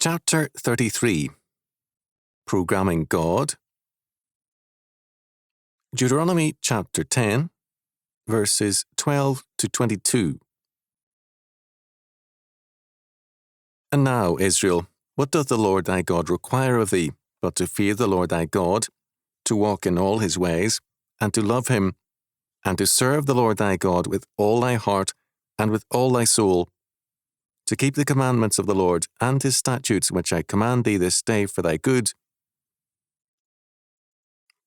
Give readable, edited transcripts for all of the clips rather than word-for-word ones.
Chapter 33. Programming God. Deuteronomy chapter 10, verses 12 to 22. And now, Israel, what doth the Lord thy God require of thee, but to fear the Lord thy God, to walk in all his ways, and to love him, and to serve the Lord thy God with all thy heart and with all thy soul, to keep the commandments of the Lord and his statutes which I command thee this day for thy good?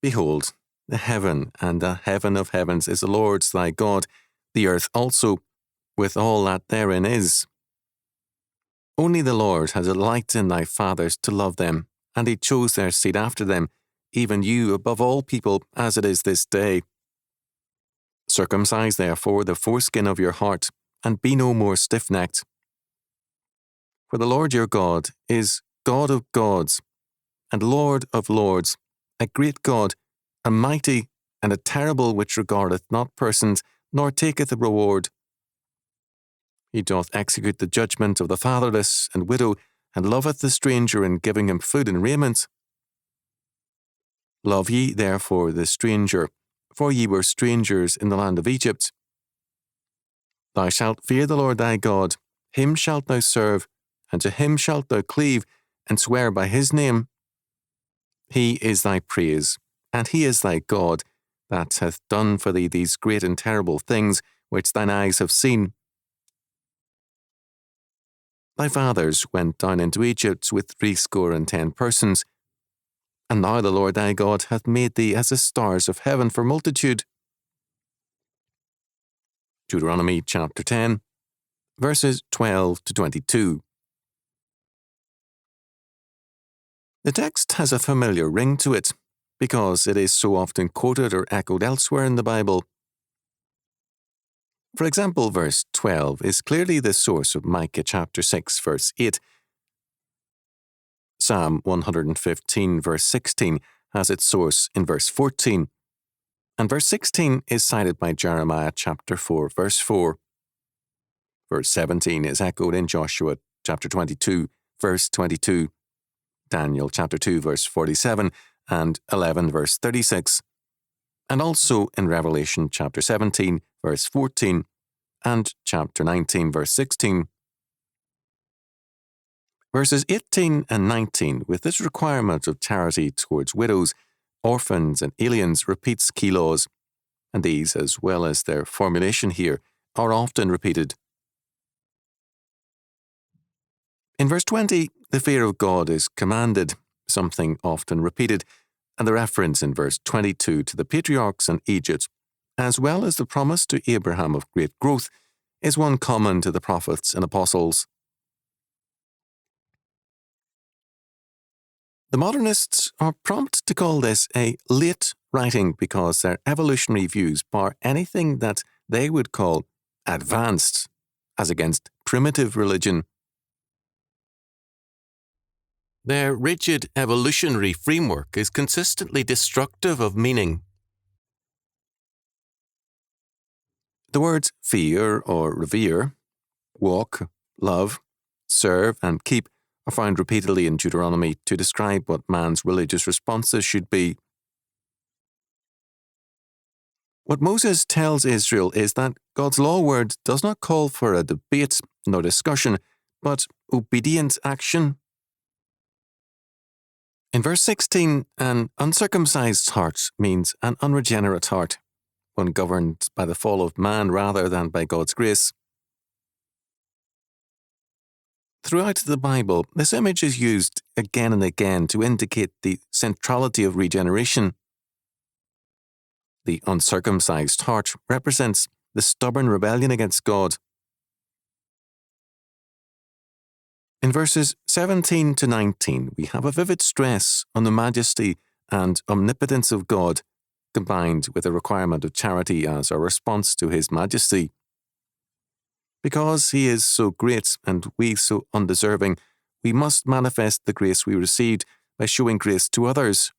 Behold, the heaven and the heaven of heavens is the Lord's thy God, the earth also, with all that therein is. Only the Lord has a delight in thy fathers to love them, and he chose their seed after them, even you above all people, as it is this day. Circumcise therefore the foreskin of your heart, and be no more stiff-necked. For the Lord your God is God of gods, and Lord of lords, a great God, a mighty and a terrible, which regardeth not persons, nor taketh a reward. He doth execute the judgment of the fatherless and widow, and loveth the stranger in giving him food and raiment. Love ye therefore the stranger, for ye were strangers in the land of Egypt. Thou shalt fear the Lord thy God, him shalt thou serve, and to him shalt thou cleave, and swear by his name. He is thy praise, and he is thy God, that hath done for thee these great and terrible things which thine eyes have seen. Thy fathers went down into Egypt with 70 persons, and now the Lord thy God hath made thee as the stars of heaven for multitude. Deuteronomy chapter 10, verses 12 to 22. The text has a familiar ring to it, because it is so often quoted or echoed elsewhere in the Bible. For example, verse 12 is clearly the source of Micah chapter 6, verse 8. Psalm 115, verse 16 has its source in verse 14, and verse 16 is cited by Jeremiah chapter 4, verse 4. Verse 17 is echoed in Joshua chapter 22, verse 22, Daniel chapter 2, verse 47, and 11, verse 36, and also in Revelation chapter 17, verse 14, and chapter 19, verse 16. Verses 18 and 19, with this requirement of charity towards widows, orphans, and aliens, repeats key laws, and these, as well as their formulation here, are often repeated. In verse 20, the fear of God is commanded, something often repeated, and the reference in verse 22 to the patriarchs and Egypt, as well as the promise to Abraham of great growth, is one common to the prophets and apostles. The modernists are prompt to call this a late writing because their evolutionary views bar anything that they would call advanced, as against primitive religion. Their rigid evolutionary framework is consistently destructive of meaning. The words fear or revere, walk, love, serve, and keep are found repeatedly in Deuteronomy to describe what man's religious responses should be. What Moses tells Israel is that God's law word does not call for a debate nor discussion, but obedient action. In verse 16, an uncircumcised heart means an unregenerate heart, one governed by the fall of man rather than by God's grace. Throughout the Bible, this image is used again and again to indicate the centrality of regeneration. The uncircumcised heart represents the stubborn rebellion against God. In verses 17 to 19, we have a vivid stress on the majesty and omnipotence of God, combined with a requirement of charity as a response to his majesty. Because he is so great and we so undeserving, we must manifest the grace we received by showing grace to others.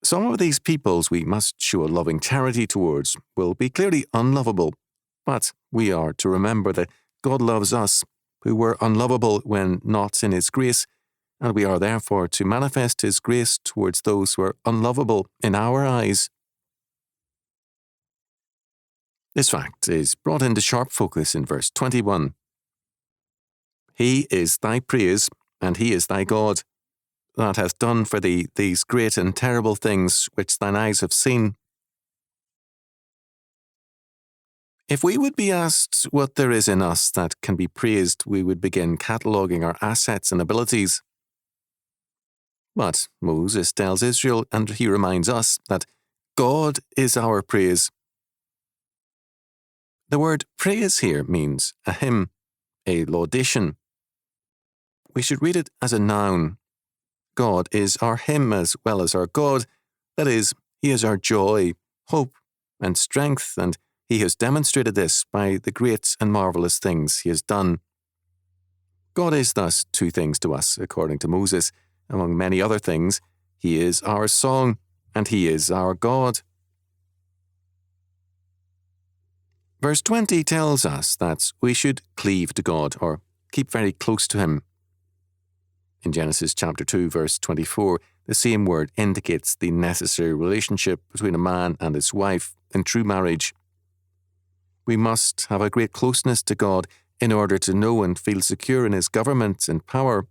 Some of these peoples we must show a loving charity towards will be clearly unlovable, but we are to remember that God loves us, who were unlovable when not in His grace, and we are therefore to manifest His grace towards those who are unlovable in our eyes. This fact is brought into sharp focus in verse 21. He is thy praise, and He is thy God, that hath done for thee these great and terrible things which thine eyes have seen. If we would be asked what there is in us that can be praised, we would begin cataloguing our assets and abilities. But Moses tells Israel, and he reminds us, that God is our praise. The word praise here means a hymn, a laudation. We should read it as a noun. God is our hymn as well as our God. That is, He is our joy, hope, and strength, and He has demonstrated this by the great and marvellous things He has done. God is thus two things to us, according to Moses. Among many other things, He is our song, and He is our God. Verse 20 tells us that we should cleave to God, or keep very close to Him. In Genesis chapter 2, verse 24, the same word indicates the necessary relationship between a man and his wife in true marriage. We must have a great closeness to God in order to know and feel secure in His government and power.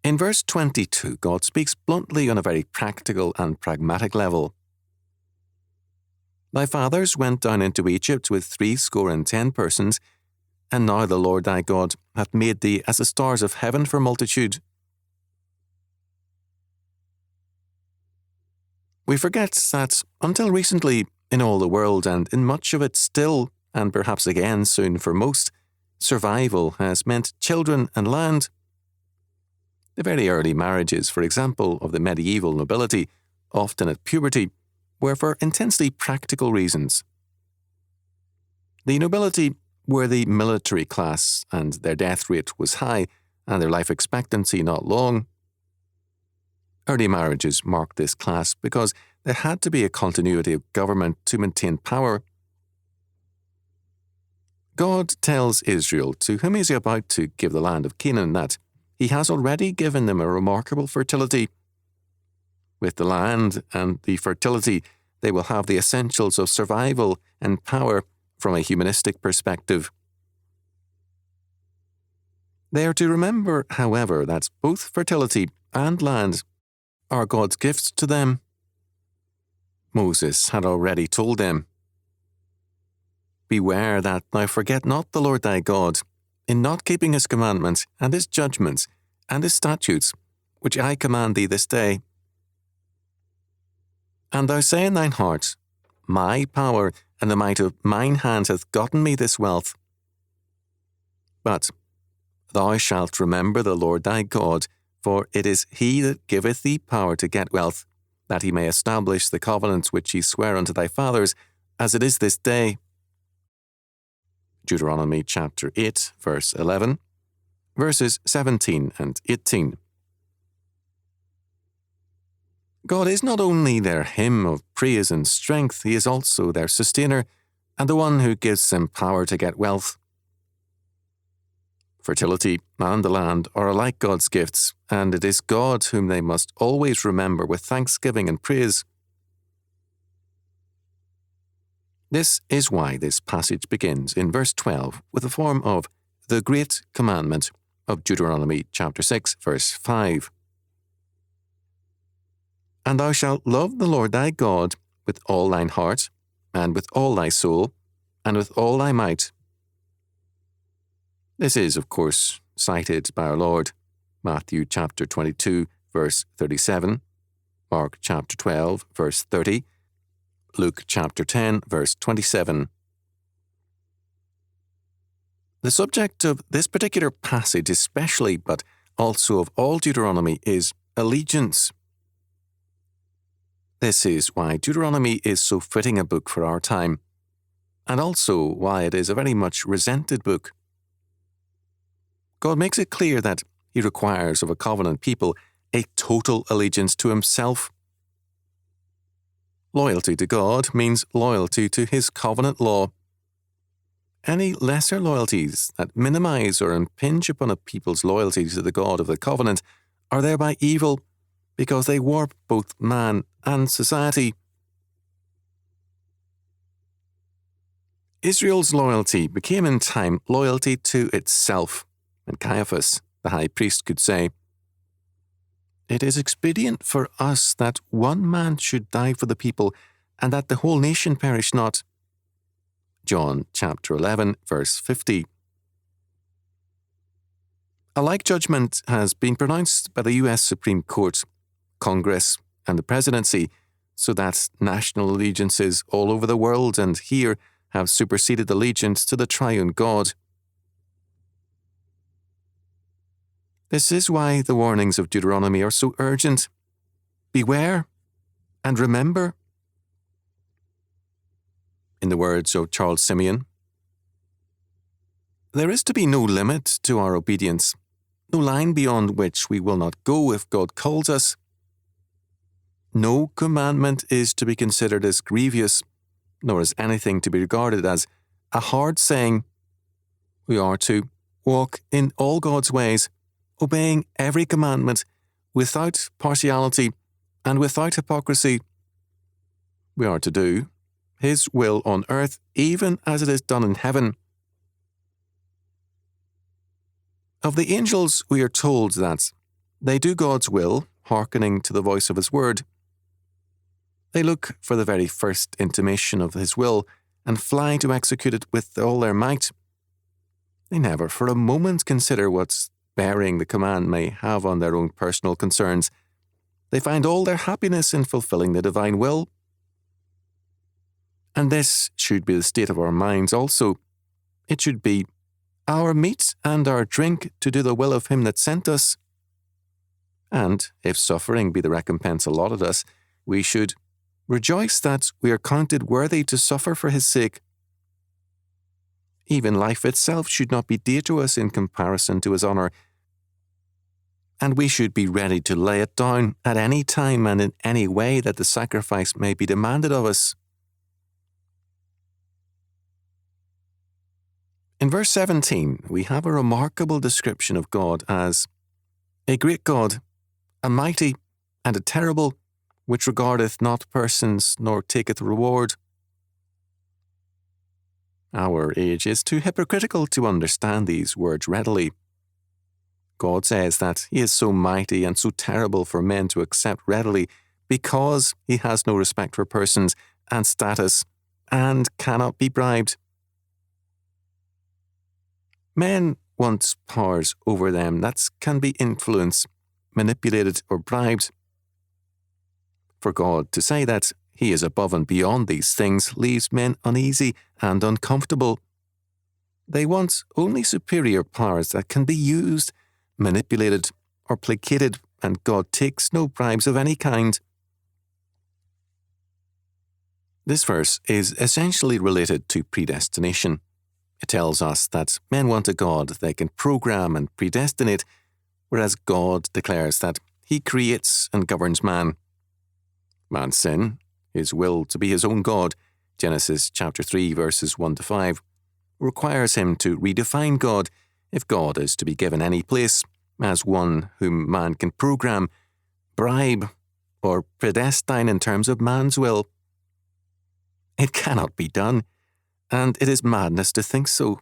In verse 22, God speaks bluntly on a very practical and pragmatic level. Thy fathers went down into Egypt with 70 persons, and now the Lord thy God hath made thee as the stars of heaven for multitude. We forget that until recently, in all the world and in much of it still, and perhaps again soon for most, survival has meant children and land. The very early marriages, for example, of the medieval nobility, often at puberty, were for intensely practical reasons. The nobility were the military class, and their death rate was high, and their life expectancy not long. Early marriages marked this class because there had to be a continuity of government to maintain power. God tells Israel, to whom He is about to give the land of Canaan, that He has already given them a remarkable fertility. With the land and the fertility, they will have the essentials of survival and power from a humanistic perspective. They are to remember, however, that both fertility and land are God's gifts to them. Moses had already told them, Beware that thou forget not the Lord thy God, in not keeping His commandments and His judgments and His statutes, which I command thee this day. And thou say in thine heart, My power and the might of mine hands hath gotten me this wealth. But thou shalt remember the Lord thy God, for it is He that giveth thee power to get wealth, that He may establish the covenant which He sware unto thy fathers, as it is this day. Deuteronomy chapter 8, verse 11, verses 17 and 18. God is not only their hymn of praise and strength, He is also their sustainer and the one who gives them power to get wealth. Fertility and the land are alike God's gifts, and it is God whom they must always remember with thanksgiving and praise. This is why this passage begins in verse 12 with the form of the great commandment of Deuteronomy chapter 6, verse 5. And thou shalt love the Lord thy God with all thine heart, and with all thy soul, and with all thy might. This is, of course, cited by our Lord, Matthew chapter 22, verse 37, Mark chapter 12, verse 30, Luke chapter 10, verse 27. The subject of this particular passage especially, but also of all Deuteronomy, is allegiance. This is why Deuteronomy is so fitting a book for our time, and also why it is a very much resented book. God makes it clear that He requires of a covenant people a total allegiance to Himself. Loyalty to God means loyalty to His covenant law. Any lesser loyalties that minimize or impinge upon a people's loyalty to the God of the covenant are thereby evil, because they warp both man and society. Israel's loyalty became in time loyalty to itself, and Caiaphas, the high priest, could say, "It is expedient for us that one man should die for the people, and that the whole nation perish not." John chapter 11, verse 50. A like judgment has been pronounced by the U.S. Supreme Court, Congress, and the Presidency, so that national allegiances all over the world and here have superseded allegiance to the triune God. This is why the warnings of Deuteronomy are so urgent. Beware and remember. In the words of Charles Simeon, there is to be no limit to our obedience, no line beyond which we will not go if God calls us. No commandment is to be considered as grievous, nor is anything to be regarded as a hard saying. We are to walk in all God's ways, obeying every commandment, without partiality and without hypocrisy. We are to do His will on earth, even as it is done in heaven. Of the angels, we are told that they do God's will, hearkening to the voice of His word. They look for the very first intimation of His will and fly to execute it with all their might. They never for a moment consider what bearing the command may have on their own personal concerns. They find all their happiness in fulfilling the divine will. And this should be the state of our minds also. It should be our meat and our drink to do the will of Him that sent us. And if suffering be the recompense allotted us, we should rejoice that we are counted worthy to suffer for His sake. Even life itself should not be dear to us in comparison to His honour, and we should be ready to lay it down at any time and in any way that the sacrifice may be demanded of us. In verse 17, we have a remarkable description of God as a great God, a mighty and a terrible, which regardeth not persons nor taketh reward. Our age is too hypocritical to understand these words readily. God says that He is so mighty and so terrible for men to accept readily because He has no respect for persons and status and cannot be bribed. Men want powers over them that can be influenced, manipulated, or bribed. For God to say that He is above and beyond these things leaves men uneasy and uncomfortable. They want only superior powers that can be used, manipulated, or placated, and God takes no bribes of any kind. This verse is essentially related to predestination. It tells us that men want a God they can program and predestinate, whereas God declares that He creates and governs man. Man's sin, his will to be his own God, Genesis chapter 3 verses 1 to 5, requires him to redefine God if God is to be given any place as one whom man can program, bribe, or predestine in terms of man's will. It cannot be done, and it is madness to think so.